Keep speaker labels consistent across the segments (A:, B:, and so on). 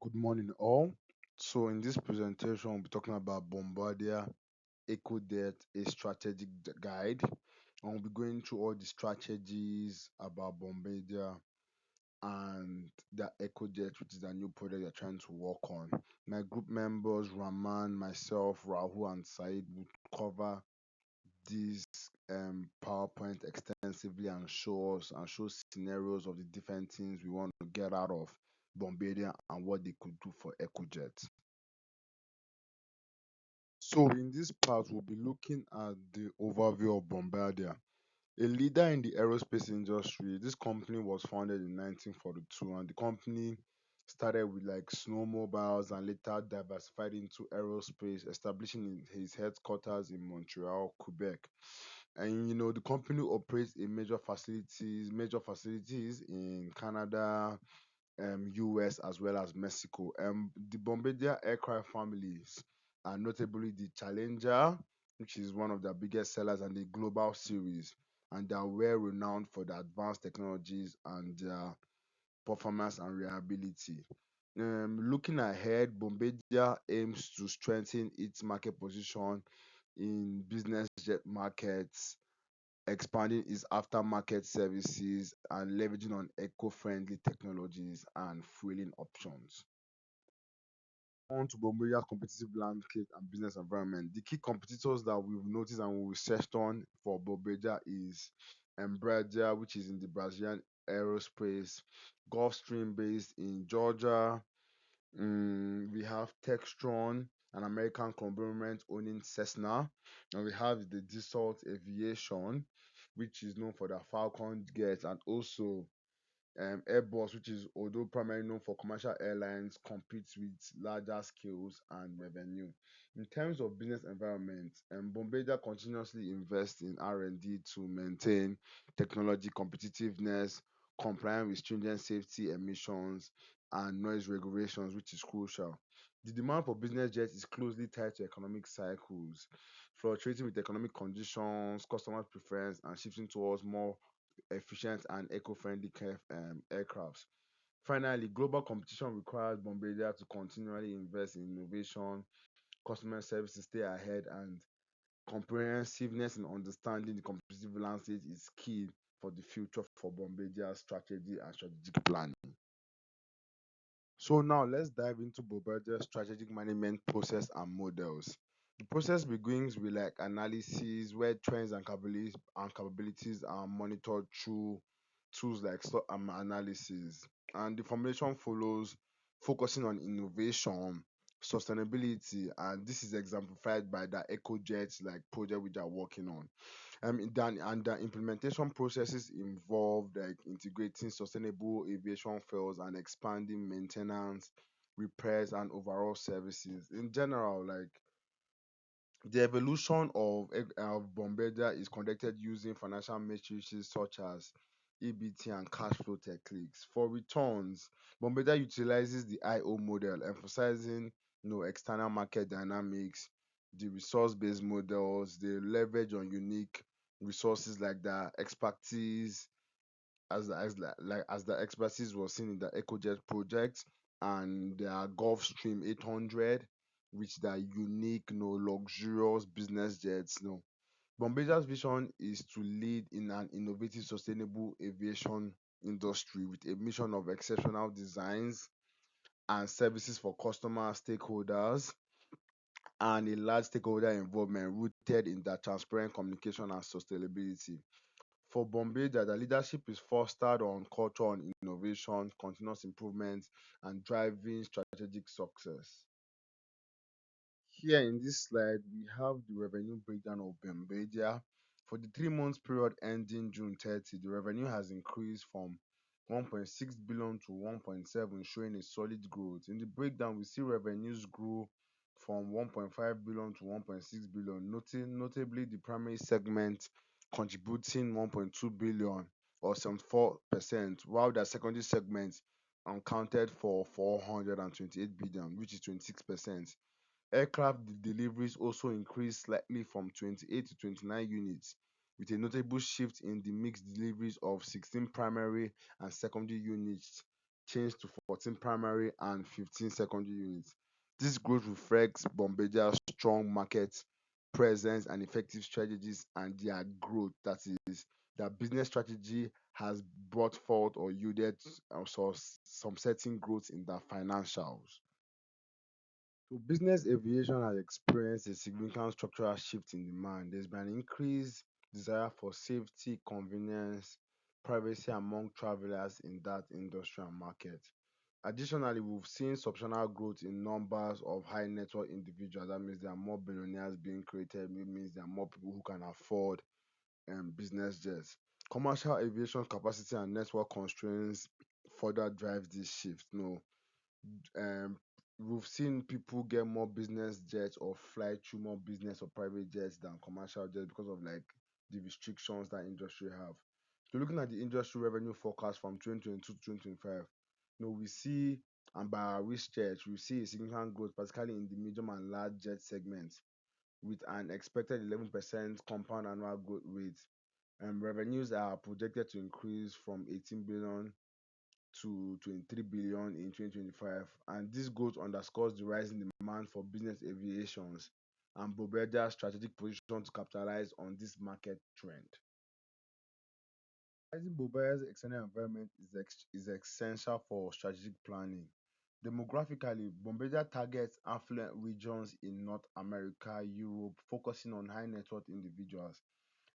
A: Good morning, all. So, in this presentation, we'll be talking about Bombardier ECOJECT, a strategic guide. And we'll be going through all the strategies about Bombardier and the ECOJECT, which is the new project they're trying to work on. My group members, Rahman, myself, Rahul, and Said, would cover these PowerPoint extensively and show scenarios of the different things we want to get out of Bombardier and what they could do for EcoJet. So in this part, we'll be looking at the overview of Bombardier. A leader in the aerospace industry, this company was founded in 1942, and the company started with like snowmobiles and later diversified into aerospace, establishing his headquarters in Montreal, Quebec. And the company operates in major facilities in Canada, US, as well as Mexico. The Bombardier aircraft families are notably the Challenger, which is one of the biggest sellers, and the Global series, and they are well renowned for their advanced technologies and their performance and reliability. Looking ahead, Bombardier aims to strengthen its market position in business jet markets, expanding its aftermarket services and leveraging on eco-friendly technologies and fueling options. On to Bombardier's competitive landscape and business environment. The key competitors that we've noticed and we researched on for Bombardier is Embraer, which is in the Brazilian aerospace, Gulfstream based in Georgia. We have Textron, an American conglomerate owning Cessna, and we have the Dassault Aviation, which is known for the Falcon jets, and also Airbus, which is although primarily known for commercial airlines, competes with larger scales and revenue. In terms of business environment, Bombardier continuously invests in R&D to maintain technology competitiveness, complying with stringent safety emissions and noise regulations, which is crucial. The demand for business jets is closely tied to economic cycles, fluctuating with economic conditions, customer preference, and shifting towards more efficient and eco-friendly aircrafts. Finally, global competition requires Bombardier to continually invest in innovation, customer service to stay ahead, and comprehensiveness in understanding the competitive landscape is key for the future for Bombardier's strategy and strategic planning. So now let's dive into Bombardier's strategic management process and models. The process begins with like analysis where trends and capabilities are monitored through tools like analysis. And the formulation follows focusing on innovation, sustainability, and this is exemplified by the EcoJet like project which they are working on. And the implementation processes involve like integrating sustainable aviation fuels and expanding maintenance, repairs, and overall services. In general, like the evolution of Bombardier is conducted using financial matrices such as EBT and cash flow techniques. For returns, Bombardier utilizes the IO model, emphasizing external market dynamics, the resource-based models, they leverage on unique resources like the expertise, as the expertise was seen in the EcoJet project and their Gulfstream 800, which they are unique, luxurious business jets. Bombardier's vision is to lead in an innovative, sustainable aviation industry with a mission of exceptional designs and services for customer stakeholders and a large stakeholder involvement rooted in the transparent communication and sustainability. For Bombardier, the leadership is fostered on culture on innovation, continuous improvement, and driving strategic success. Here in this slide, we have the revenue breakdown of Bombardier. For the 3 months period ending June 30, the revenue has increased from 1.6 billion to 1.7, showing a solid growth. In the breakdown, we see revenues grew from 1.5 billion to 1.6 billion, notably the primary segment contributing 1.2 billion or 74%, while the secondary segment accounted for 428 billion, which is 26%. Aircraft deliveries also increased slightly from 28 to 29 units, with a notable shift in the mixed deliveries of 16 primary and secondary units changed to 14 primary and 15 secondary units. This growth reflects Bombardier's strong market presence and effective strategies and their growth. That is, their business strategy has brought forth or yielded also some certain growth in their financials. So business aviation has experienced a significant structural shift in demand. There's been an increased desire for safety, convenience, privacy among travelers in that industry and market. Additionally, we've seen substantial growth in numbers of high net worth individuals. That means there are more billionaires being created. It means there are more people who can afford business jets. Commercial aviation capacity and network constraints further drive this shift. No, um, we've seen people get more business jets or fly through more business or private jets than commercial jets because of like the restrictions that industry have. So looking at the industry revenue forecast from 2022 to 2025, we see, and by our research, we see a significant growth, particularly in the medium and large jet segments, with an expected 11% compound annual growth rate. Revenues are projected to increase from 18 billion to 23 billion in 2025, and this growth underscores the rising demand for business aviations and Bombardier's strategic position to capitalize on this market trend. Rising Bombardier's external environment is essential for strategic planning. Demographically, Bombardier targets affluent regions in North America, Europe, focusing on high net worth individuals.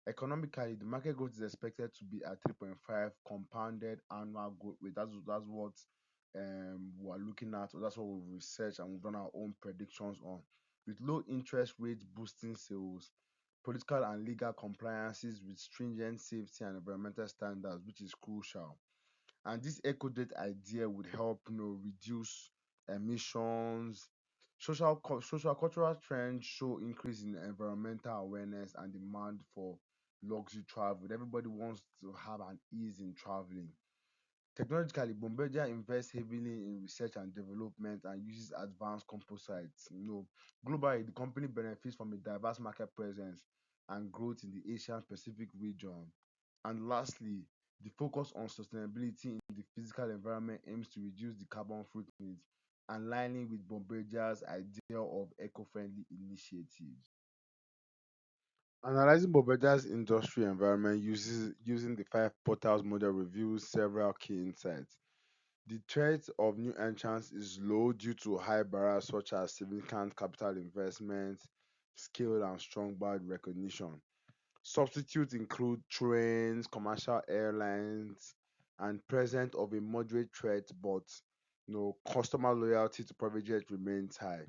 A: Economically, the market growth is expected to be at 3.5 compounded annual growth rate. That's what we are looking at, or that's what we've researched and we've done our own predictions on. With low interest rates boosting sales, political and legal compliances with stringent safety and environmental standards, which is crucial. And this eco-date idea would help reduce emissions. Social cultural trends show increase in environmental awareness and demand for luxury travel. Everybody wants to have an ease in traveling. Technologically, Bombardier invests heavily in research and development and uses advanced composites. Globally, the company benefits from a diverse market presence and growth in the Asian Pacific region. And lastly, the focus on sustainability in the physical environment aims to reduce the carbon footprint, aligning with Bombardier's idea of eco-friendly initiatives. Analyzing Bombardier's industry environment using the five portals model reveals several key insights. The threat of new entrants is low due to high barriers such as significant capital investment, skill, and strong brand recognition. Substitutes include trains, commercial airlines, and present of a moderate threat, but customer loyalty to private jet remains high.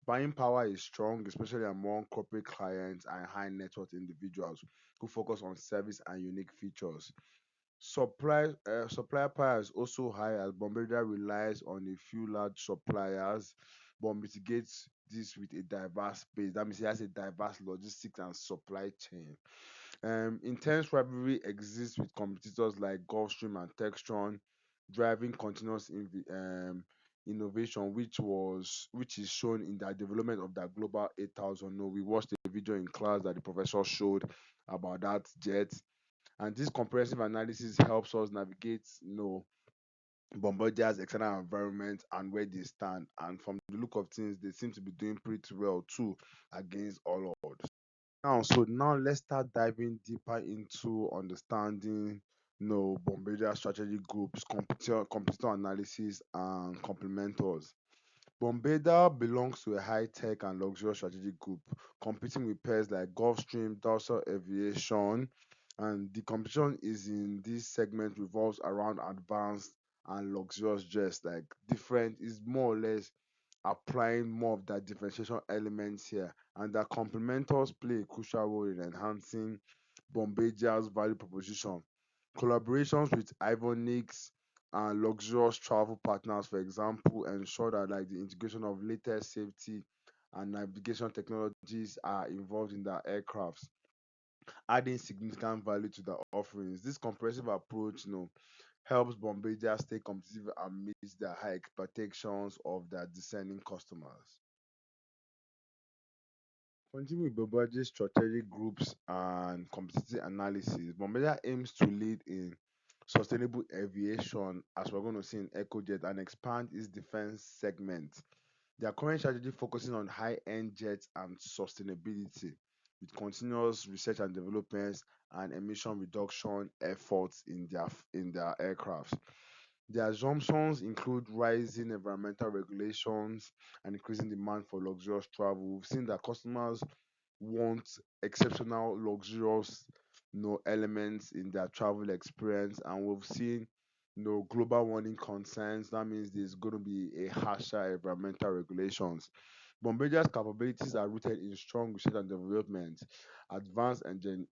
A: Buying power is strong, especially among corporate clients and high net worth individuals who focus on service and unique features. Supplier power is also high as Bombardier relies on a few large suppliers, but mitigates this with a diverse base. That means it has a diverse logistics and supply chain. Intense rivalry exists with competitors like Gulfstream and Textron, driving continuous innovation, which is shown in the development of the Global 8000. No, we watched a video in class that the professor showed about that jet, and this comprehensive analysis helps us navigate, Bombardier's external environment and where they stand. And from the look of things, they seem to be doing pretty well too against all odds. Now let's start diving deeper into understanding, Bombardier strategy groups, competitor analysis, and complementors. Bombardier belongs to a high-tech and luxurious strategic group, competing with pairs like Gulfstream, Dassault Aviation, and the competition is in this segment revolves around advanced and luxurious jets. Like different is more or less applying more of that differentiation elements here, and that complementors play a crucial role in enhancing Bombardier's value proposition. Collaborations with Ivonics and luxurious travel partners, for example, ensure that like the integration of latest safety and navigation technologies are involved in their aircrafts, adding significant value to the offerings. This comprehensive approach, helps Bombardier stay competitive and meet the high expectations of their discerning customers. Continuing with Bombardier's strategic groups and competitive analysis, Bombardier aims to lead in sustainable aviation, as we're going to see in ECOJECT, and expand its defense segment. Their current strategy focusing on high-end jets and sustainability, with continuous research and developments and emission reduction efforts in their aircraft. The assumptions include rising environmental regulations and increasing demand for luxurious travel. We've seen that customers want exceptional, luxurious, elements in their travel experience, and we've seen, global warming concerns. That means there's going to be a harsher environmental regulations. Bombardier's capabilities are rooted in strong research and development, advanced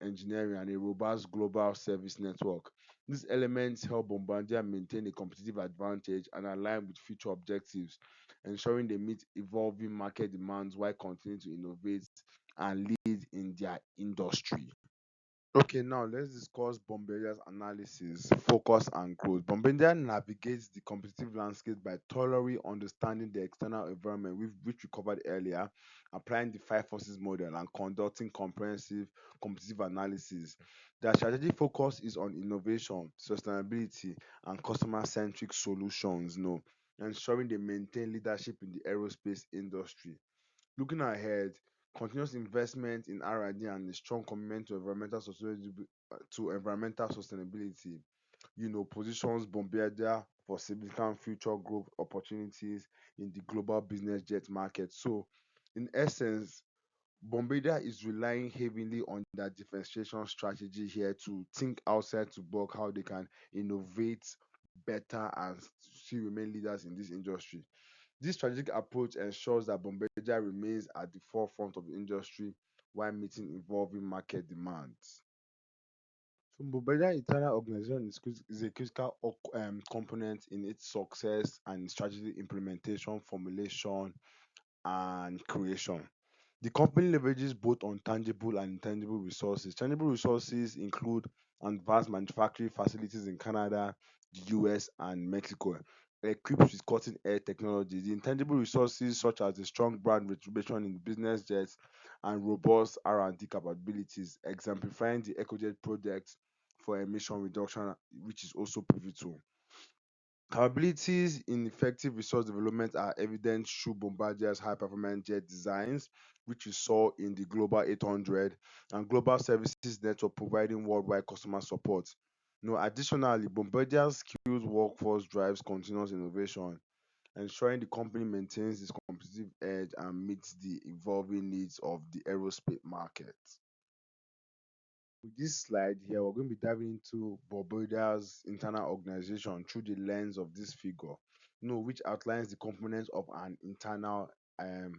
A: engineering, and a robust global service network. These elements help Bombardier maintain a competitive advantage and align with future objectives, ensuring they meet evolving market demands while continuing to innovate and lead in their industry. Okay, now let's discuss Bombardier's analysis, focus, and growth. Bombardier navigates the competitive landscape by thoroughly understanding the external environment, which we covered earlier, applying the five forces model, and conducting comprehensive competitive analysis. Their strategic focus is on innovation, sustainability, and customer-centric solutions. Ensuring they maintain leadership in the aerospace industry. Looking ahead, continuous investment in R&D and a strong commitment to environmental sustainability, positions Bombardier for significant future growth opportunities in the global business jet market. So, in essence, Bombardier is relying heavily on their differentiation strategy here to think outside to box how they can innovate better and still remain leaders in this industry. This strategic approach ensures that Bombardier remains at the forefront of the industry while meeting evolving market demands. So Bombardier internal organization is a critical component in its success and strategy implementation, formulation, and creation. The company leverages both on tangible and intangible resources. Tangible resources include advanced manufacturing facilities in Canada, the US, and Mexico, equipped with cutting edge technology. The intangible resources, such as the strong brand reputation in business jets and robust R&D capabilities, exemplifying the EcoJet project for emission reduction, which is also pivotal. Capabilities in effective resource development are evident through Bombardier's high performance jet designs, which we saw in the Global 800, and global services network providing worldwide customer support. Additionally, Bombardier's skilled workforce drives continuous innovation, ensuring the company maintains its competitive edge and meets the evolving needs of the aerospace market. With this slide here, we're going to be diving into Bombardier's internal organization through the lens of this figure, which outlines the components of an internal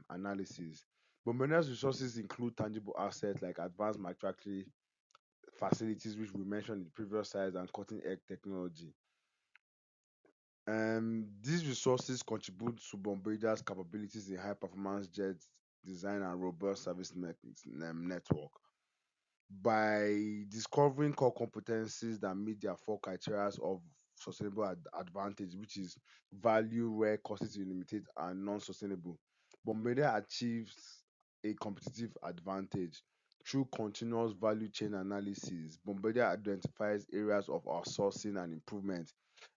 A: analysis. Bombardier's resources include tangible assets like advanced manufacturing facilities, which we mentioned in the previous slide, and cutting edge technology. These resources contribute to Bombardier's capabilities in high performance jet design and robust service network. By discovering core competencies that meet their four criteria of sustainable advantage, which is value where cost is limited and non-sustainable, Bombardier achieves a competitive advantage through continuous value chain analysis. Bombardier identifies areas of outsourcing and improvement,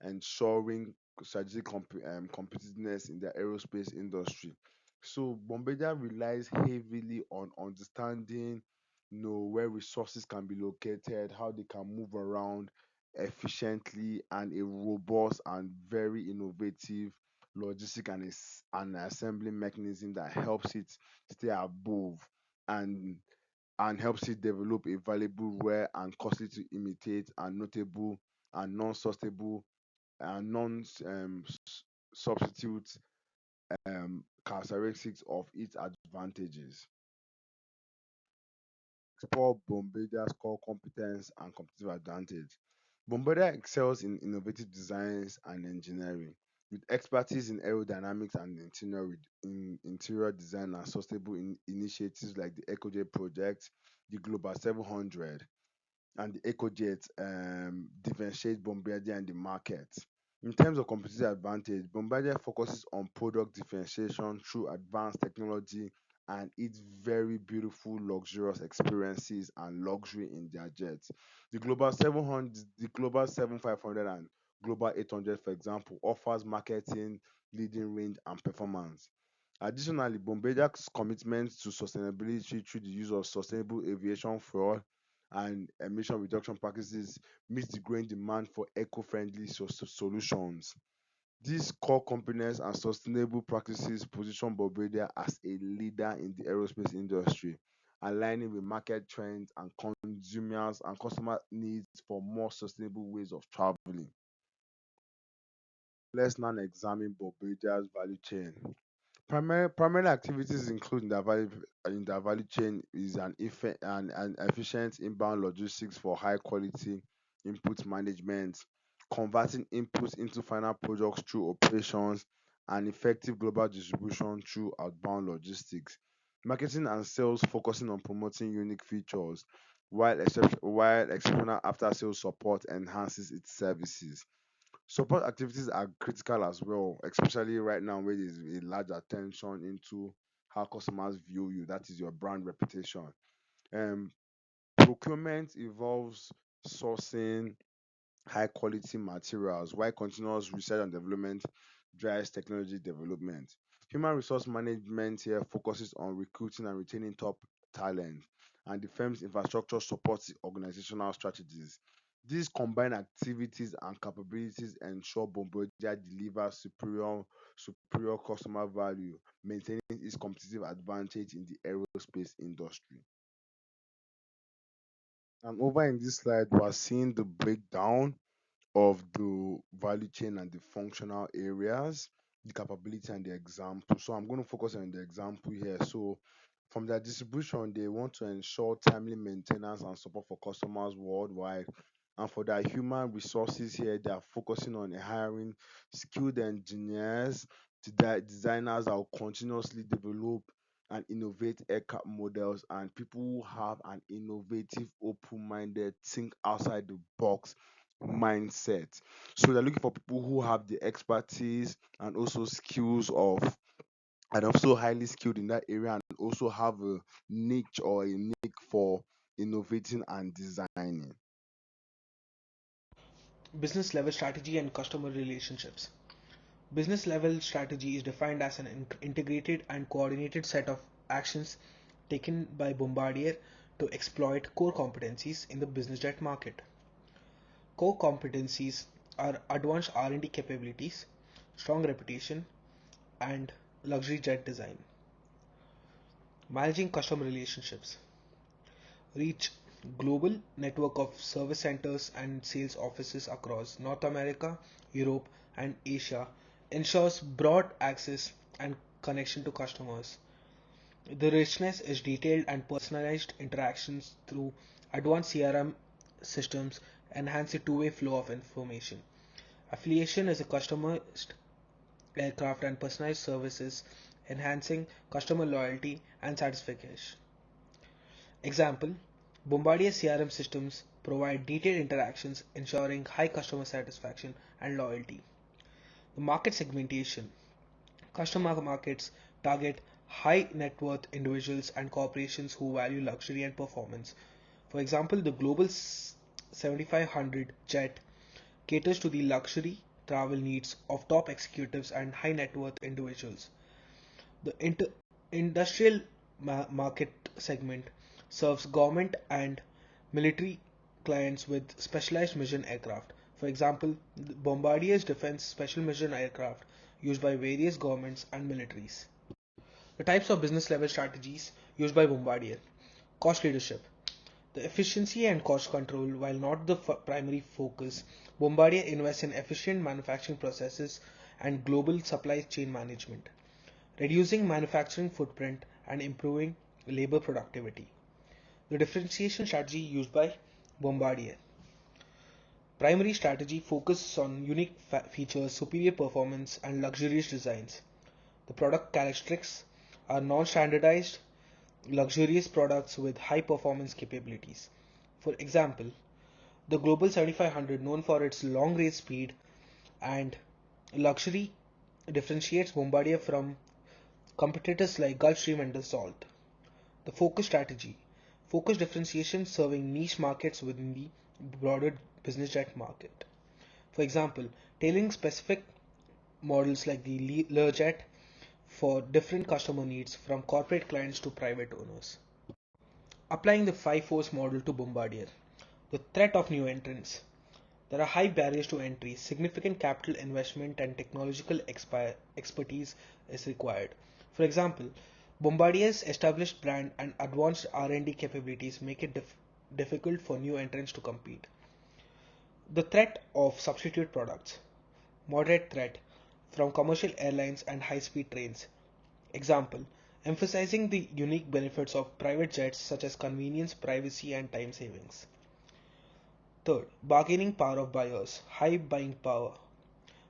A: ensuring strategic competitiveness in the aerospace industry. So Bombardier relies heavily on understanding, where resources can be located, how they can move around efficiently, and a robust and very innovative logistic and assembly mechanism that helps it stay above and helps it develop a valuable, rare, and costly to imitate, and notable and non-sustainable and non-substitute characteristics of its advantages. Explore Bombardier's core competence and competitive advantage. Bombardier excels in innovative designs and engineering, with expertise in aerodynamics and interior design and sustainable initiatives like the EcoJet project, the Global 700, and the EcoJet differentiate Bombardier in the market. In terms of competitive advantage, Bombardier focuses on product differentiation through advanced technology and eat very beautiful, luxurious experiences and luxury in their jets. The Global 7500 and Global 800, for example, offers marketing, leading range, and performance. Additionally, Bombardier's commitment to sustainability through the use of sustainable aviation fuel and emission reduction practices meets the growing demand for eco-friendly solutions. These core components and sustainable practices position Bombardier as a leader in the aerospace industry, aligning with market trends and consumers and customer needs for more sustainable ways of traveling. Let's now examine Bombardier's value chain. Primary activities include in the value chain is an efficient inbound logistics for high quality input management, converting inputs into final products through operations, and effective global distribution through outbound logistics. Marketing and sales focusing on promoting unique features, while exceptional after sales support enhances its services. Support activities are critical as well, especially right now where there's a large attention into how customers view you, that is your brand reputation. um Procurement involves sourcing high quality materials, while continuous research and development drives technology development. Human resource management here focuses on recruiting and retaining top talent, and the firm's infrastructure supports organizational strategies. These combined activities and capabilities ensure Bombardier delivers superior customer value, maintaining its competitive advantage in the aerospace industry. And over in this slide, we are seeing the breakdown of the value chain and the functional areas, the capability and the example. So I'm going to focus on the example here. So from their distribution, they want to ensure timely maintenance and support for customers worldwide. And for their human resources here, they are focusing on hiring skilled engineers, designers that will continuously develop and innovate aircraft models, and people who have an innovative, open-minded, think outside the box mindset. So they're looking for people who have the expertise and also skills of and also highly skilled in that area, and also have a niche or a nick for innovating and designing.
B: Business level strategy and customer relationships. Business level strategy is defined as an integrated and coordinated set of actions taken by Bombardier to exploit core competencies in the business jet market. Core competencies are advanced R&D capabilities, strong reputation, and luxury jet design. Managing customer relationships. Reach global network of service centers and sales offices across North America, Europe, and Asia ensures broad access and connection to customers. The richness is detailed and personalized interactions through advanced CRM systems enhance the two-way flow of information. Affiliation is a customized aircraft and personalized services enhancing customer loyalty and satisfaction. Example: Bombardier CRM systems provide detailed interactions ensuring high customer satisfaction and loyalty. The market segmentation. Customer markets target high net worth individuals and corporations who value luxury and performance. For example, the Global 7500 jet caters to the luxury travel needs of top executives and high net worth individuals. The industrial market segment serves government and military clients with specialized mission aircraft. For example, Bombardier's defense special mission aircraft used by various governments and militaries. The types of business level strategies used by Bombardier. Cost leadership. The efficiency and cost control, while not the primary focus, Bombardier invests in efficient manufacturing processes and global supply chain management, reducing manufacturing footprint and improving labor productivity. The differentiation strategy used by Bombardier. Primary strategy focuses on unique features, superior performance, and luxurious designs. The product characteristics are non-standardized, luxurious products with high performance capabilities. For example, the Global 7500, known for its long range speed and luxury, differentiates Bombardier from competitors like Gulfstream and Dassault. The focus strategy. Focus differentiation serving niche markets within the broader business jet market. For example, tailoring specific models like the Learjet for different customer needs from corporate clients to private owners. Applying the 5 force model to Bombardier. The threat of new entrants. There are high barriers to entry, significant capital investment and technological expertise is required. For example, Bombardier's established brand and advanced R&D capabilities make it difficult for new entrants to compete. The threat of substitute products. Moderate threat from commercial airlines and high-speed trains. Example, emphasizing the unique benefits of private jets such as convenience, privacy, and time savings. Third, bargaining power of buyers, high buying power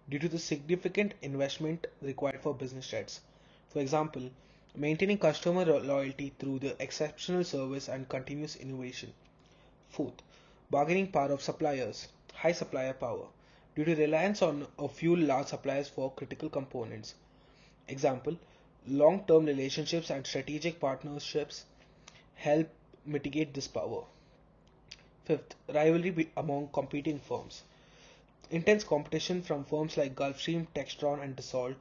B: due to the significant investment required for business jets. For example, maintaining customer loyalty through the exceptional service and continuous innovation. Fourth, bargaining power of suppliers, high supplier power due to reliance on a few large suppliers for critical components. Example, long-term relationships and strategic partnerships help mitigate this power. Fifth, rivalry among competing firms. Intense competition from firms like Gulfstream, Textron, and Dassault.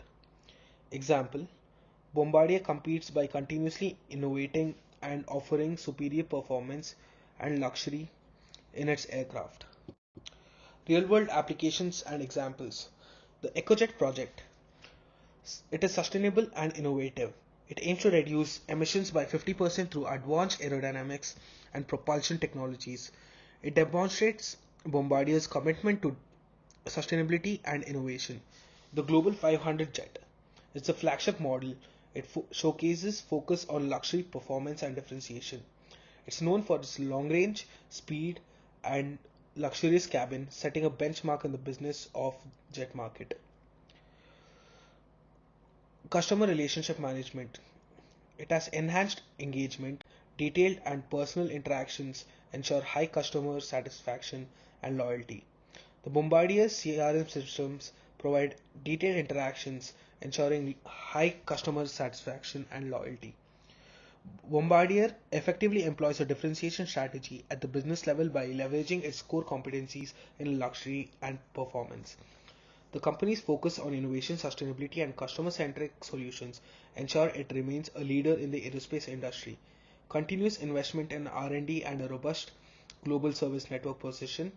B: Example, Bombardier competes by continuously innovating and offering superior performance and luxury in its aircraft. Real-world applications and examples. The ECOJECT project. It is sustainable and innovative. It aims to reduce emissions by 50% through advanced aerodynamics and propulsion technologies. It demonstrates Bombardier's commitment to sustainability and innovation. The Global 500 jet. It's a flagship model. It showcases focus on luxury, performance, and differentiation. It's known for its long range, speed, and luxurious cabin, setting a benchmark in the business of jet market. Customer relationship management. It has enhanced engagement, detailed and personal interactions ensure high customer satisfaction and loyalty. The Bombardier CRM systems provide detailed interactions ensuring high customer satisfaction and loyalty. Bombardier effectively employs a differentiation strategy at the business level by leveraging its core competencies in luxury and performance. The company's focus on innovation, sustainability, and customer-centric solutions ensure it remains a leader in the aerospace industry. Continuous investment in R&D and a robust global service network position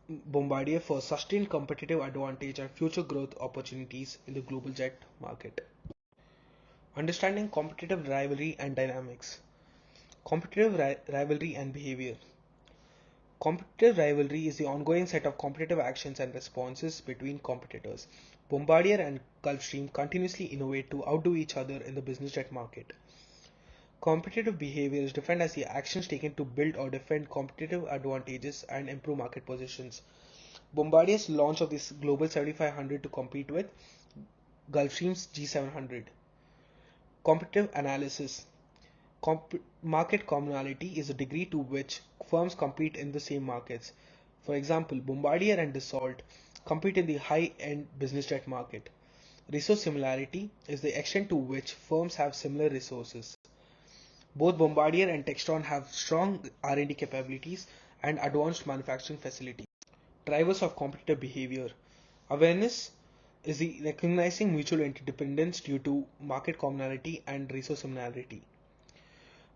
B: Bombardier for sustained competitive advantage and future growth opportunities in the global jet market. Understanding competitive rivalry and dynamics. Competitive rivalry and behavior. Competitive rivalry is the ongoing set of competitive actions and responses between competitors. Bombardier and Gulfstream continuously innovate to outdo each other in the business jet market. Competitive behavior is defined as the actions taken to build or defend competitive advantages and improve market positions. Bombardier's launch of this Global 7500 to compete with Gulfstream's G700. Competitive analysis. Market commonality is the degree to which firms compete in the same markets. For example, Bombardier and Dassault compete in the high-end business jet market. Resource similarity is the extent to which firms have similar resources. Both Bombardier and Textron have strong R&D capabilities and advanced manufacturing facilities. Drivers of competitive behavior. Awareness is the recognizing mutual interdependence due to market commonality and resource similarity.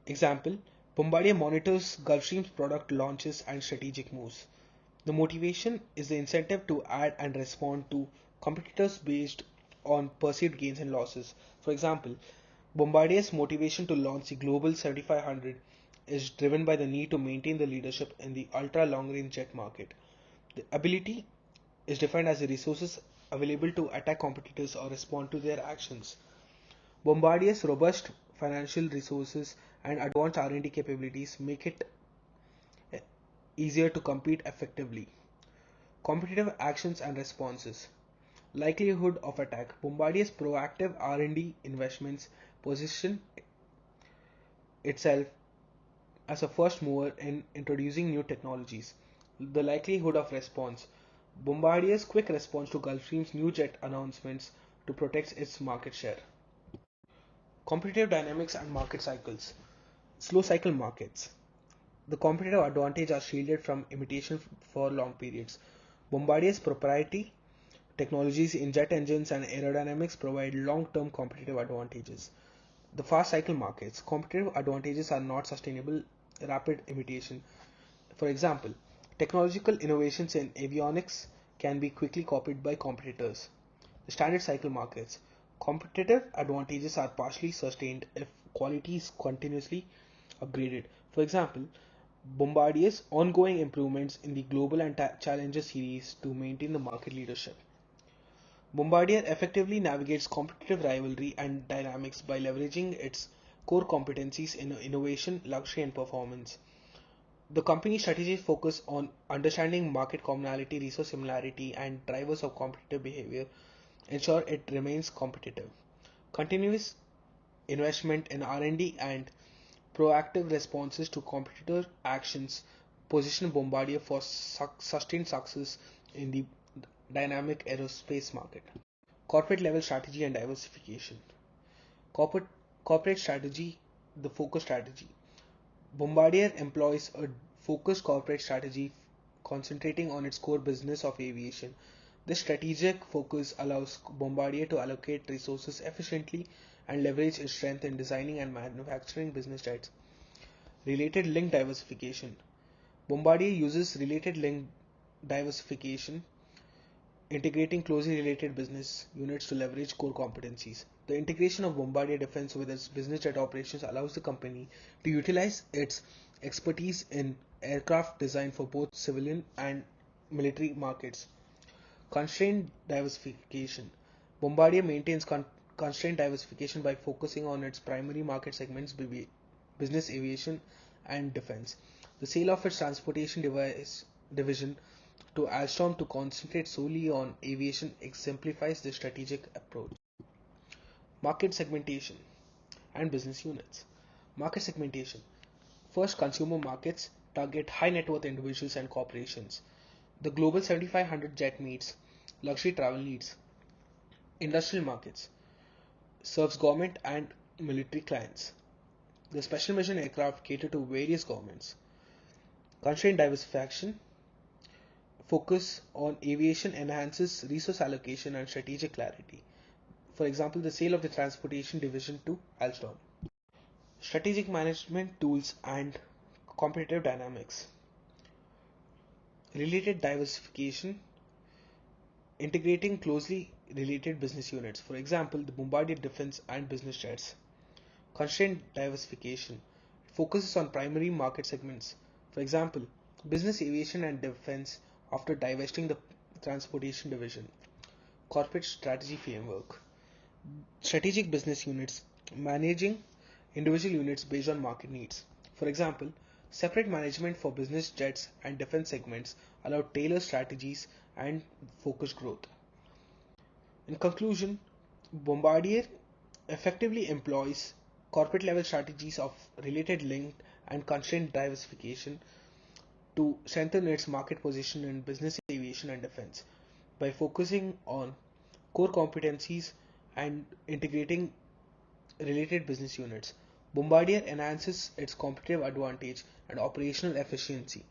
B: Example, Bombardier monitors Gulfstream's product launches and strategic moves. The motivation is the incentive to add and respond to competitors based on perceived gains and losses. For example, Bombardier's motivation to launch the Global 7500 is driven by the need to maintain the leadership in the ultra long-range jet market. The ability is defined as the resources available to attack competitors or respond to their actions. Bombardier's robust financial resources and advanced R&D capabilities make it easier to compete effectively. Competitive actions and responses. Likelihood of attack. Bombardier's proactive R&D investments position itself as a first mover in introducing new technologies. The likelihood of response. Bombardier's quick response to Gulfstream's new jet announcements to protect its market share. Competitive dynamics and market cycles. Slow cycle markets. The competitive advantage are shielded from imitation for long periods. Bombardier's proprietary technologies in jet engines and aerodynamics provide long-term competitive advantages. The fast cycle markets. Competitive advantages are not sustainable rapid imitation. For example, technological innovations in avionics can be quickly copied by competitors. The standard cycle markets. Competitive advantages are partially sustained if quality is continuously upgraded. For example, Bombardier's ongoing improvements in the Global and Challenger series to maintain the market leadership. Bombardier effectively navigates competitive rivalry and dynamics by leveraging its core competencies in innovation, luxury, and performance. The company's strategies focus on understanding market commonality, resource similarity, and drivers of competitive behavior, ensure it remains competitive. Continuous investment in R&D and proactive responses to competitor actions position Bombardier for sustained success in the dynamic aerospace market. Corporate level strategy and diversification. Corporate corporate strategy, the focus strategy. Bombardier employs a focused corporate strategy concentrating on its core business of aviation. This strategic focus allows Bombardier to allocate resources efficiently and leverage its strength in designing and manufacturing business jets. Related link diversification. Bombardier uses related link diversification, integrating closely related business units to leverage core competencies. The integration of Bombardier Defense with its business jet operations allows the company to utilize its expertise in aircraft design for both civilian and military markets. Constraint diversification. Bombardier maintains constraint diversification by focusing on its primary market segments, business aviation and defense. The sale of its transportation division to Alstom to concentrate solely on aviation exemplifies this strategic approach. Market segmentation and business units. Market segmentation. First, consumer markets target high net worth individuals and corporations. The Global 7500 jet meets luxury travel needs. Industrial markets serves government and military clients. The special mission aircraft cater to various governments. Constraint diversification focus on aviation enhances resource allocation and strategic clarity. For example, the sale of the transportation division to Alstom. Strategic management tools and competitive dynamics. Related diversification, integrating closely related business units. For example, the Bombardier Defense and business jets. Constraint diversification focuses on primary market segments. For example, business aviation and defense after divesting the transportation division. Corporate strategy framework. Strategic business units managing individual units based on market needs. For example, separate management for business jets and defense segments allow tailored strategies and focused growth. In conclusion, Bombardier effectively employs corporate level strategies of related linked and constraint diversification to strengthen its market position in business aviation and defense by focusing on core competencies and integrating related business units. Bombardier enhances its competitive advantage and operational efficiency.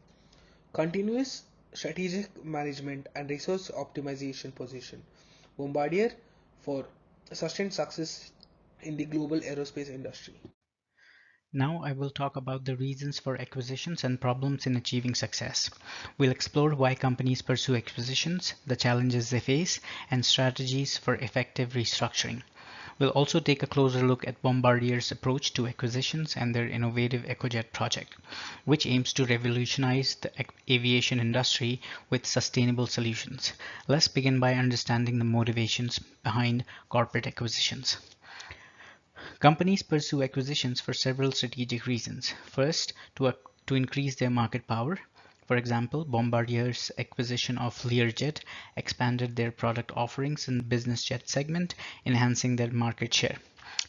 B: Continuous strategic management and resource optimization position Bombardier for sustained success in the global aerospace industry.
C: Now I will talk about the reasons for acquisitions and problems in achieving success. We'll explore why companies pursue acquisitions, the challenges they face, and strategies for effective restructuring. We'll also take a closer look at Bombardier's approach to acquisitions and their innovative ECOJECT project, which aims to revolutionize the aviation industry with sustainable solutions. Let's begin by understanding the motivations behind corporate acquisitions. Companies pursue acquisitions for several strategic reasons. First, to increase their market power. For example, Bombardier's acquisition of Learjet expanded their product offerings in the business jet segment, enhancing their market share.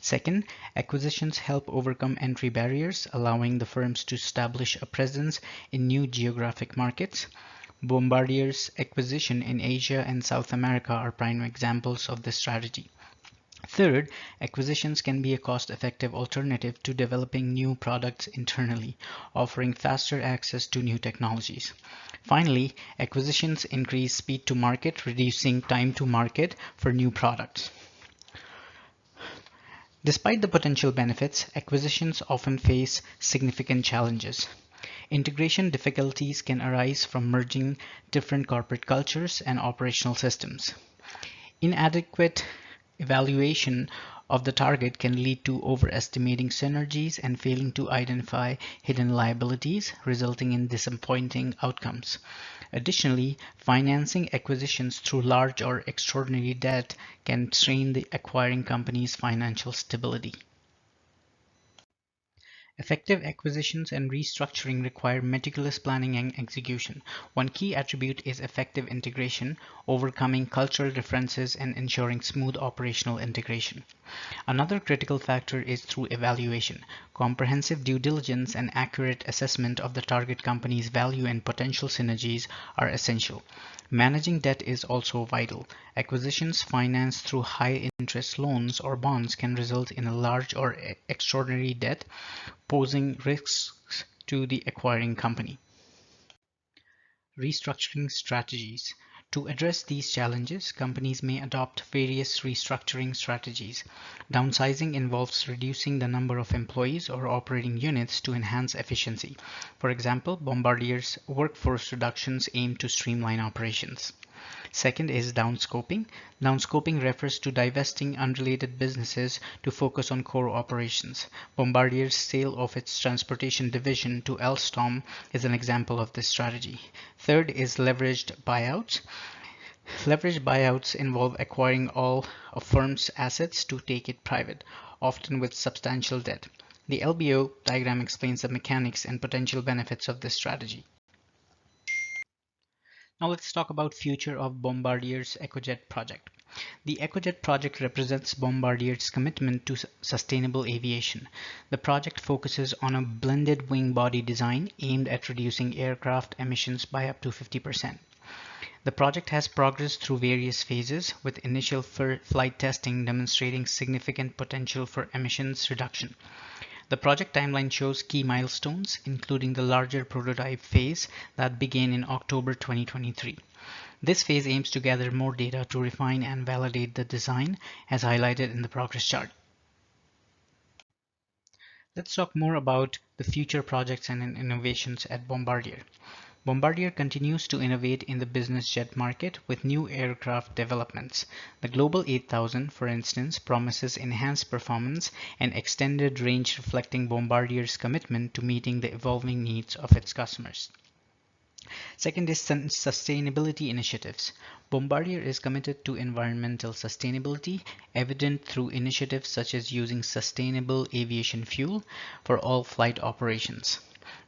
C: Second, acquisitions help overcome entry barriers, allowing the firms to establish a presence in new geographic markets. Bombardier's acquisition in Asia and South America are prime examples of this strategy. Third, acquisitions can be a cost-effective alternative to developing new products internally, offering faster access to new technologies. Finally, acquisitions increase speed to market, reducing time to market for new products. Despite the potential benefits, acquisitions often face significant challenges. Integration difficulties can arise from merging different corporate cultures and operational systems. Inadequate evaluation of the target can lead to overestimating synergies and failing to identify hidden liabilities, resulting in disappointing outcomes. Additionally, financing acquisitions through large or extraordinary debt can strain the acquiring company's financial stability. Effective acquisitions and restructuring require meticulous planning and execution. One key attribute is effective integration, overcoming cultural differences and ensuring smooth operational integration. Another critical factor is through evaluation. Comprehensive due diligence and accurate assessment of the target company's value and potential synergies are essential. Managing debt is also vital. Acquisitions financed through high-interest loans or bonds can result in a large or extraordinary debt, posing risks to the acquiring company. Restructuring strategies. To address these challenges, companies may adopt various restructuring strategies. Downsizing involves reducing the number of employees or operating units to enhance efficiency. For example, Bombardier's workforce reductions aim to streamline operations. Second is downscoping. Downscoping refers to divesting unrelated businesses to focus on core operations. Bombardier's sale of its transportation division to Alstom is an example of this strategy. Third is leveraged buyouts. Leveraged buyouts involve acquiring all a firm's assets to take it private, often with substantial debt. The LBO diagram explains the mechanics and potential benefits of this strategy. Now let's talk about future of Bombardier's ECOJECT project. The ECOJECT project represents Bombardier's commitment to sustainable aviation. The project focuses on a blended wing body design aimed at reducing aircraft emissions by up to 50%. The project has progressed through various phases, with initial flight testing demonstrating significant potential for emissions reduction. The project timeline shows key milestones, including the larger prototype phase that began in October 2023. This phase aims to gather more data to refine and validate the design, as highlighted in the progress chart. Let's talk more about the future projects and innovations at Bombardier. Bombardier continues to innovate in the business jet market with new aircraft developments. The Global 8000, for instance, promises enhanced performance and extended range, reflecting Bombardier's commitment to meeting the evolving needs of its customers. Second is sustainability initiatives. Bombardier is committed to environmental sustainability, evident through initiatives such as using sustainable aviation fuel for all flight operations.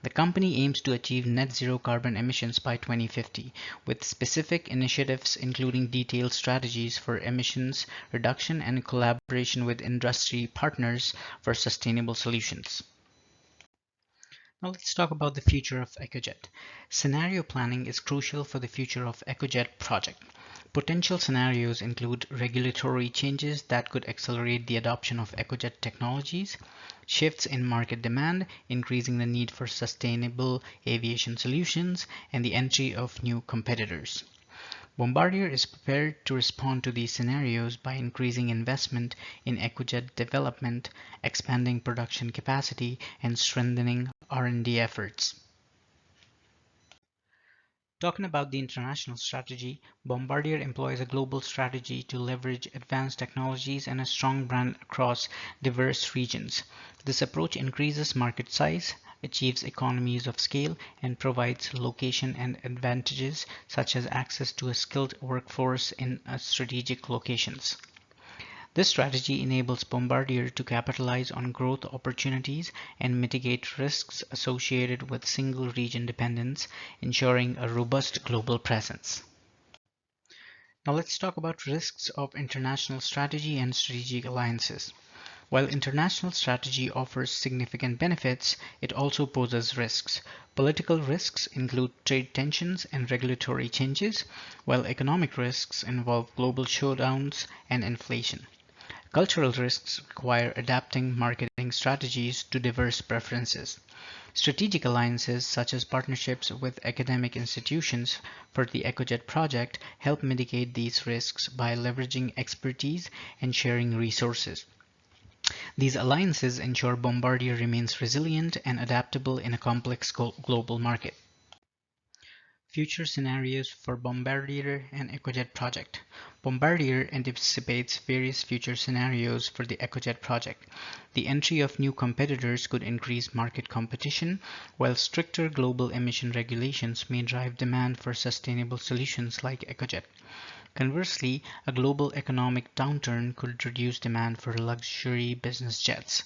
C: The company aims to achieve net zero carbon emissions by 2050, with specific initiatives including detailed strategies for emissions reduction and collaboration with industry partners for sustainable solutions. Now let's talk about the future of ECOJECT. Scenario planning is crucial for the future of ECOJECT project. Potential scenarios include regulatory changes that could accelerate the adoption of ECOJET technologies, shifts in market demand, increasing the need for sustainable aviation solutions, and the entry of new competitors. Bombardier is prepared to respond to these scenarios by increasing investment in ECOJET development, expanding production capacity, and strengthening R&D efforts. Talking about the international strategy, Bombardier employs a global strategy to leverage advanced technologies and a strong brand across diverse regions. This approach increases market size, achieves economies of scale, and provides location and advantages such as access to a skilled workforce in strategic locations. This strategy enables Bombardier to capitalize on growth opportunities and mitigate risks associated with single region dependence, ensuring a robust global presence. Now let's talk about risks of international strategy and strategic alliances. While international strategy offers significant benefits, it also poses risks. Political risks include trade tensions and regulatory changes, while economic risks involve global showdowns and inflation. Cultural risks require adapting marketing strategies to diverse preferences. Strategic alliances, such as partnerships with academic institutions for the ECOJECT project, help mitigate these risks by leveraging expertise and sharing resources. These alliances ensure Bombardier remains resilient and adaptable in a complex global market. Future scenarios for Bombardier and EcoJet project. Bombardier anticipates various future scenarios for the EcoJet project. The entry of new competitors could increase market competition, while stricter global emission regulations may drive demand for sustainable solutions like EcoJet. Conversely, a global economic downturn could reduce demand for luxury business jets.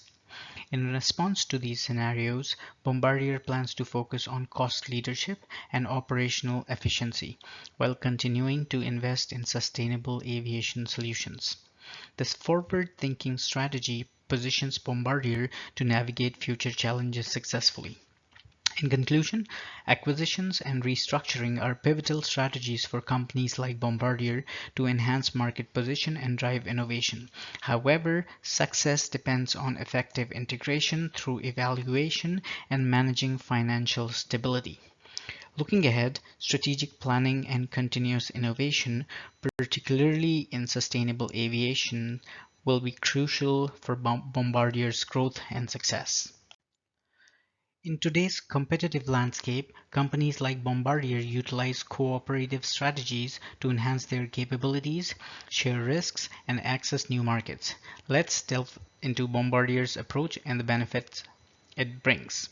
C: In response to these scenarios, Bombardier plans to focus on cost leadership and operational efficiency, while continuing to invest in sustainable aviation solutions. This forward-thinking strategy positions Bombardier to navigate future challenges successfully. In conclusion, acquisitions and restructuring are pivotal strategies for companies like Bombardier to enhance market position and drive innovation. However, success depends on effective integration through evaluation and managing financial stability. Looking ahead, strategic planning and continuous innovation, particularly in sustainable aviation, will be crucial for Bombardier's growth and success. In today's competitive landscape, companies like Bombardier utilize cooperative strategies to enhance their capabilities, share risks, and access new markets. Let's delve into Bombardier's approach and the benefits it brings.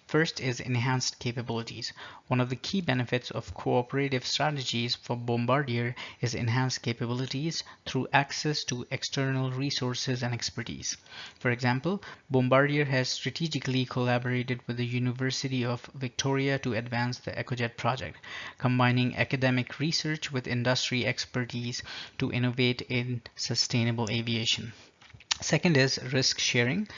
C: First is enhanced capabilities. One of the key benefits of cooperative strategies for Bombardier is enhanced capabilities through access to external resources and expertise. For example, Bombardier has strategically collaborated with the University of Victoria to advance the EcoJet project, combining academic research with industry expertise to innovate in sustainable aviation. Second is risk sharing.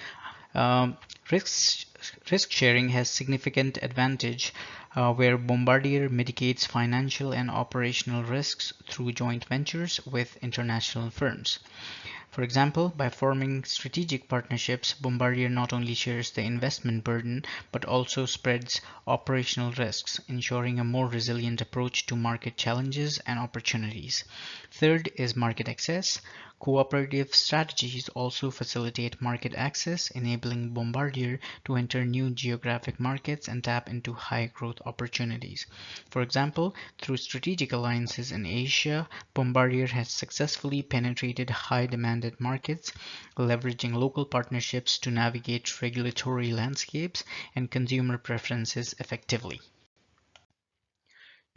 C: Um, risks, Risk sharing has significant advantage where Bombardier mitigates financial and operational risks through joint ventures with international firms. For example, by forming strategic partnerships, Bombardier not only shares the investment burden but also spreads operational risks, ensuring a more resilient approach to market challenges and opportunities. Third is market access. Cooperative strategies also facilitate market access, enabling Bombardier to enter new geographic markets and tap into high growth opportunities. For example, through strategic alliances in Asia, Bombardier has successfully penetrated high demanded markets, leveraging local partnerships to navigate regulatory landscapes and consumer preferences effectively.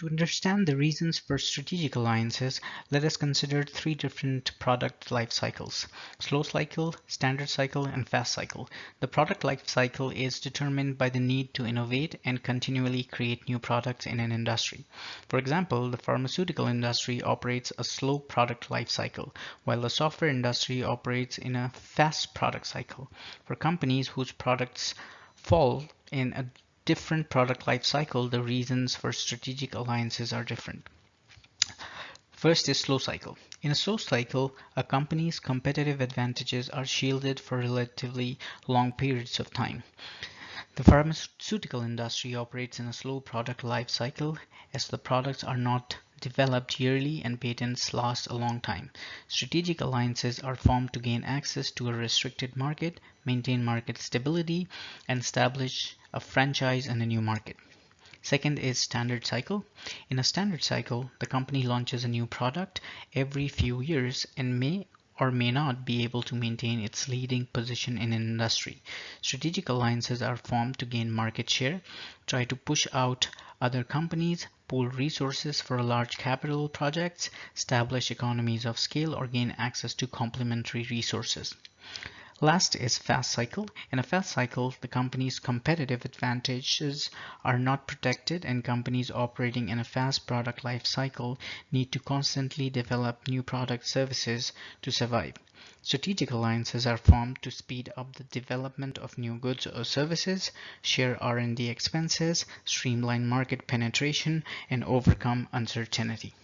C: To understand the reasons for strategic alliances, let us consider three different product life cycles: slow cycle, standard cycle, and fast cycle. The product life cycle is determined by the need to innovate and continually create new products in an industry. For example, the pharmaceutical industry operates a slow product life cycle, while the software industry operates in a fast product cycle. For companies whose products fall in a different product life cycle, the reasons for strategic alliances are different. First is slow cycle. In a slow cycle, a company's competitive advantages are shielded for relatively long periods of time. The pharmaceutical industry operates in a slow product life cycle as the products are not developed yearly and patents last a long time. Strategic alliances are formed to gain access to a restricted market, maintain market stability, and establish a franchise in a new market. Second is standard cycle. In a standard cycle, the company launches a new product every few years and may or may not be able to maintain its leading position in an industry. Strategic alliances are formed to gain market share, try to push out other companies, pool resources for large capital projects, establish economies of scale, or gain access to complementary resources. Last is fast cycle. In a fast cycle, the company's competitive advantages are not protected, and companies operating in a fast product life cycle need to constantly develop new product services to survive. Strategic alliances are formed to speed up the development of new goods or services, share R&D expenses, streamline market penetration, and overcome uncertainty.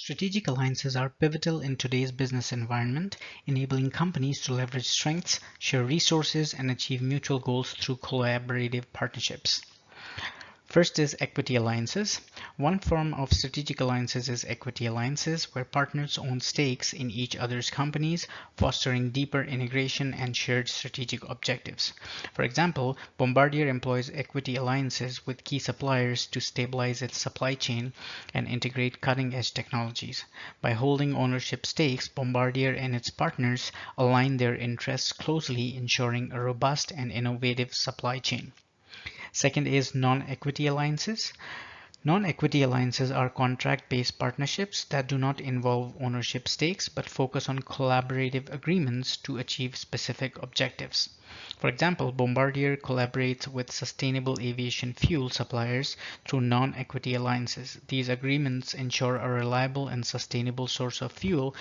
C: Strategic alliances are pivotal in today's business environment, enabling companies to leverage strengths, share resources, and achieve mutual goals through collaborative partnerships. First is equity alliances. One form of strategic alliances is equity alliances, where partners own stakes in each other's companies, fostering deeper integration and shared strategic objectives. For example, Bombardier employs equity alliances with key suppliers to stabilize its supply chain and integrate cutting-edge technologies. By holding ownership stakes, Bombardier and its partners align their interests closely, ensuring a robust and innovative supply chain. Second is non-equity alliances. Non-equity alliances are contract-based partnerships that do not involve ownership stakes but focus on collaborative agreements to achieve specific objectives. For example, Bombardier collaborates with sustainable aviation fuel suppliers through non-equity alliances. These agreements ensure a reliable and sustainable source of fuel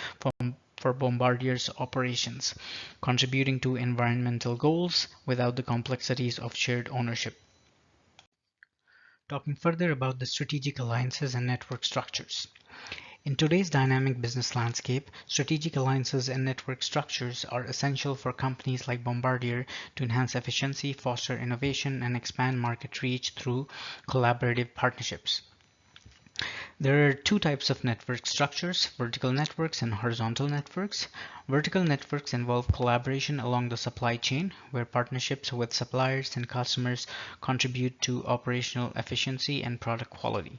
C: for Bombardier's operations, contributing to environmental goals without the complexities of shared ownership. Talking further about the strategic alliances and network structures. In today's dynamic business landscape, strategic alliances and network structures are essential for companies like Bombardier to enhance efficiency, foster innovation, and expand market reach through collaborative partnerships. There are two types of network structures, vertical networks and horizontal networks. Vertical networks involve collaboration along the supply chain, where partnerships with suppliers and customers contribute to operational efficiency and product quality.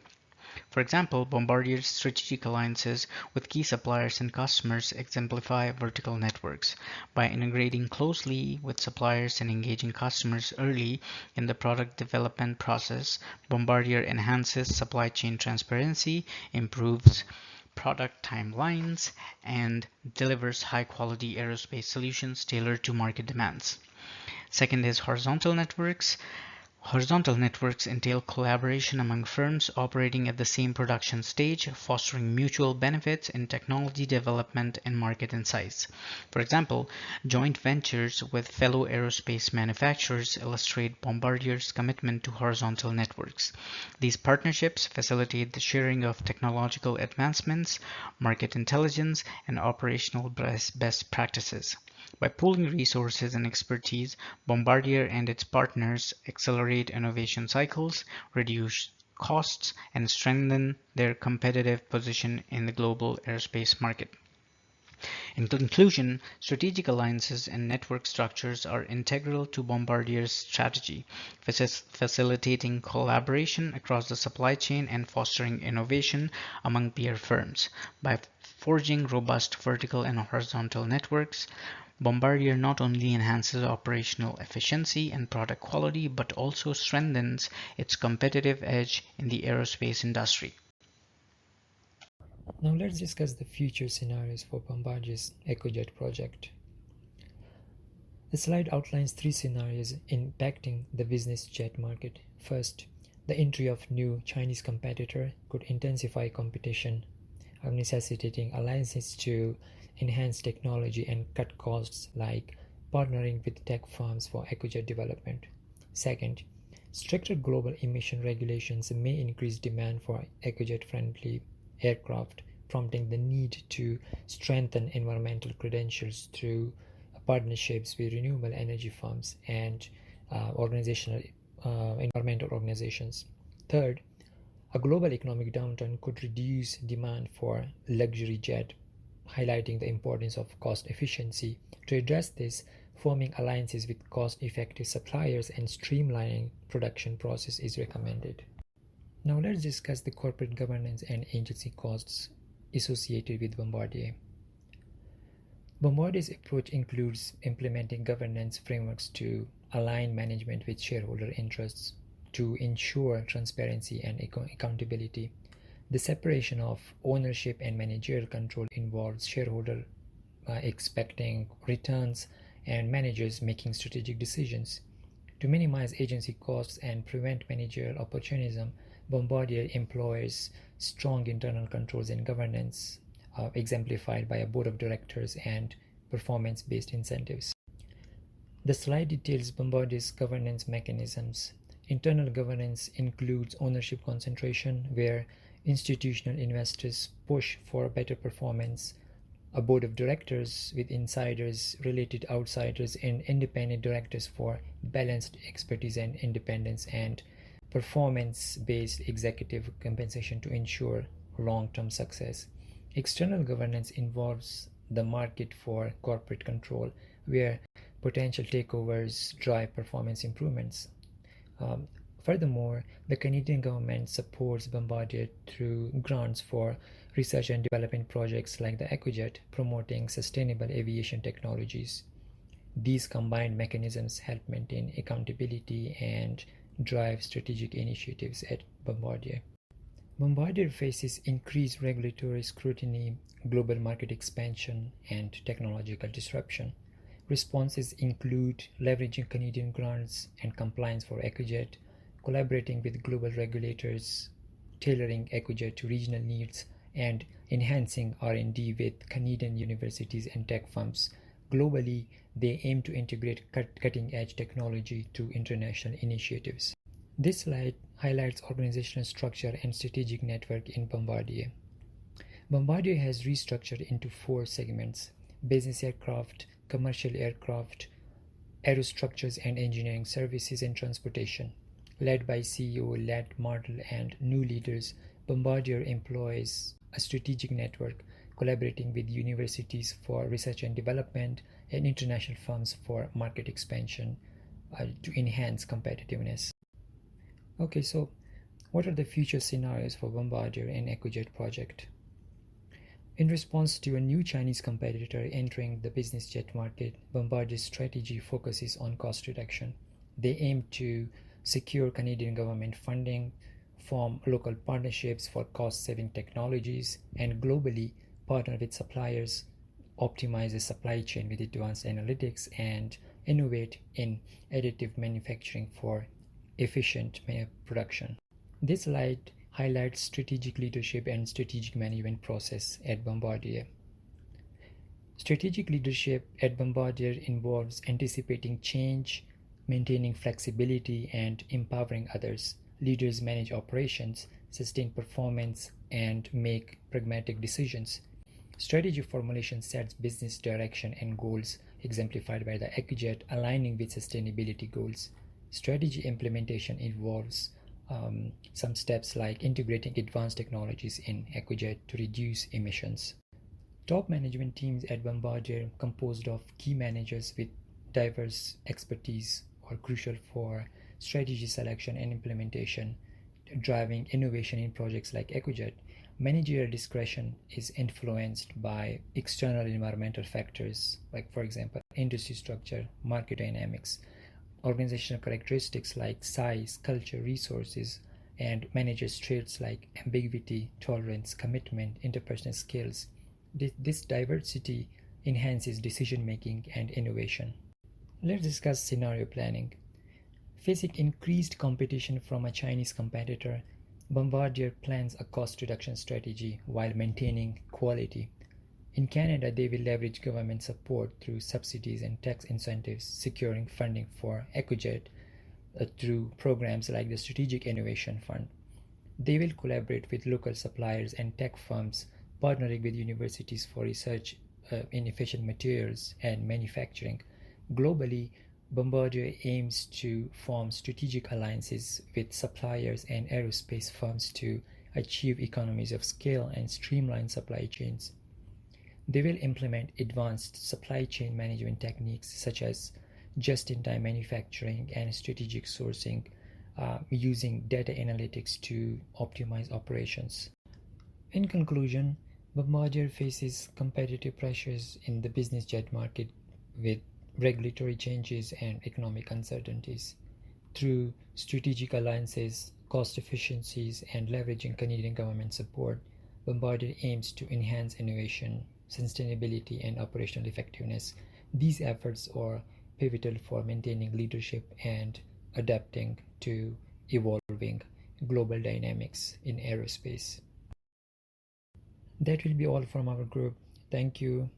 C: For example, Bombardier's strategic alliances with key suppliers and customers exemplify vertical networks. By integrating closely with suppliers and engaging customers early in the product development process, Bombardier enhances supply chain transparency, improves product timelines, and delivers high-quality aerospace solutions tailored to market demands. Second is horizontal networks. Horizontal networks entail collaboration among firms operating at the same production stage, fostering mutual benefits in technology development and market insights. For example, joint ventures with fellow aerospace manufacturers illustrate Bombardier's commitment to horizontal networks. These partnerships facilitate the sharing of technological advancements, market intelligence, and operational best practices. By pooling resources and expertise, Bombardier and its partners accelerate innovation cycles, reduce costs, and strengthen their competitive position in the global aerospace market. In conclusion, strategic alliances and network structures are integral to Bombardier's strategy, facilitating collaboration across the supply chain and fostering innovation among peer firms. By forging robust vertical and horizontal networks, Bombardier not only enhances operational efficiency and product quality, but also strengthens its competitive edge in the aerospace industry.
D: Now let's discuss the future scenarios for Bombardier's ECOJECT project. The slide outlines three scenarios impacting the business jet market. First, the entry of new Chinese competitor could intensify competition, necessitating alliances to enhance technology and cut costs, like partnering with tech firms for EcoJet development. Second, stricter global emission regulations may increase demand for EcoJet-friendly aircraft, prompting the need to strengthen environmental credentials through partnerships with renewable energy firms and environmental organizations. Third, a global economic downturn could reduce demand for luxury jet, highlighting the importance of cost efficiency. To address this, forming alliances with cost-effective suppliers and streamlining production process is recommended. Now let's discuss the corporate governance and agency costs associated with Bombardier. Bombardier's approach includes implementing governance frameworks to align management with shareholder interests, to ensure transparency and accountability. The separation of ownership and managerial control involves shareholders expecting returns and managers making strategic decisions. To minimize agency costs and prevent managerial opportunism, Bombardier employs strong internal controls and governance, exemplified by a board of directors and performance-based incentives. The slide details Bombardier's governance mechanisms. Internal governance includes ownership concentration, where Institutional investors push for better performance. A board of directors with insiders, related outsiders, and independent directors for balanced expertise and independence, and performance-based executive compensation to ensure long-term success. External governance involves the market for corporate control, where potential takeovers drive performance improvements. Um, Furthermore, the Canadian government supports Bombardier through grants for research and development projects like the ECOJECT, promoting sustainable aviation technologies. These combined mechanisms help maintain accountability and drive strategic initiatives at Bombardier. Bombardier faces increased regulatory scrutiny, global market expansion, and technological disruption. Responses include leveraging Canadian grants and compliance for EcoJet, collaborating with global regulators, tailoring EcoJet to regional needs, and enhancing R&D with Canadian universities and tech firms. Globally, they aim to integrate cutting-edge technology to international initiatives. This slide highlights organizational structure and strategic network in Bombardier. Bombardier has restructured into 4 segments: business aircraft, commercial aircraft, aerostructures and engineering services, and transportation. Led by CEO Led Martel and new leaders, Bombardier employs a strategic network, collaborating with universities for research and development and international firms for market expansion to enhance competitiveness. Okay, so what are the future scenarios for Bombardier and EcoJet project? In response to a new Chinese competitor entering the business jet market, Bombardier's strategy focuses on cost reduction. They aim to secure Canadian government funding, form local partnerships for cost-saving technologies, and globally partner with suppliers, optimize the supply chain with advanced analytics, and innovate in additive manufacturing for efficient production. This slide highlights strategic leadership and strategic management process at Bombardier. Strategic leadership at Bombardier involves anticipating change, maintaining flexibility, and empowering others. Leaders manage operations, sustain performance, and make pragmatic decisions. Strategy formulation sets business direction and goals, exemplified by the EcoJet aligning with sustainability goals. Strategy implementation involves some steps like integrating advanced technologies in EcoJet to reduce emissions. Top management teams at Bombardier, composed of key managers with diverse expertise, are crucial for strategy selection and implementation, driving innovation in projects like EcoJet. Managerial discretion is influenced by external environmental factors, like, for example, industry structure, market dynamics, organizational characteristics like size, culture, resources, and managers' traits like ambiguity, tolerance, commitment, interpersonal skills. This diversity enhances decision-making and innovation. Let's discuss scenario planning. Facing increased competition from a Chinese competitor, Bombardier plans a cost reduction strategy while maintaining quality. In Canada, they will leverage government support through subsidies and tax incentives, securing funding for EcoJet through programs like the Strategic Innovation Fund. They will collaborate with local suppliers and tech firms, partnering with universities for research in efficient materials and manufacturing. Globally, Bombardier aims to form strategic alliances with suppliers and aerospace firms to achieve economies of scale and streamline supply chains. They will implement advanced supply chain management techniques such as just-in-time manufacturing and strategic sourcing, using data analytics to optimize operations. In conclusion, Bombardier faces competitive pressures in the business jet market with regulatory changes and economic uncertainties. Through strategic alliances, cost efficiencies, and leveraging Canadian government support, Bombardier aims to enhance innovation, sustainability, and operational effectiveness. These efforts are pivotal for maintaining leadership and adapting to evolving global dynamics in aerospace. That will be all from our group. Thank you.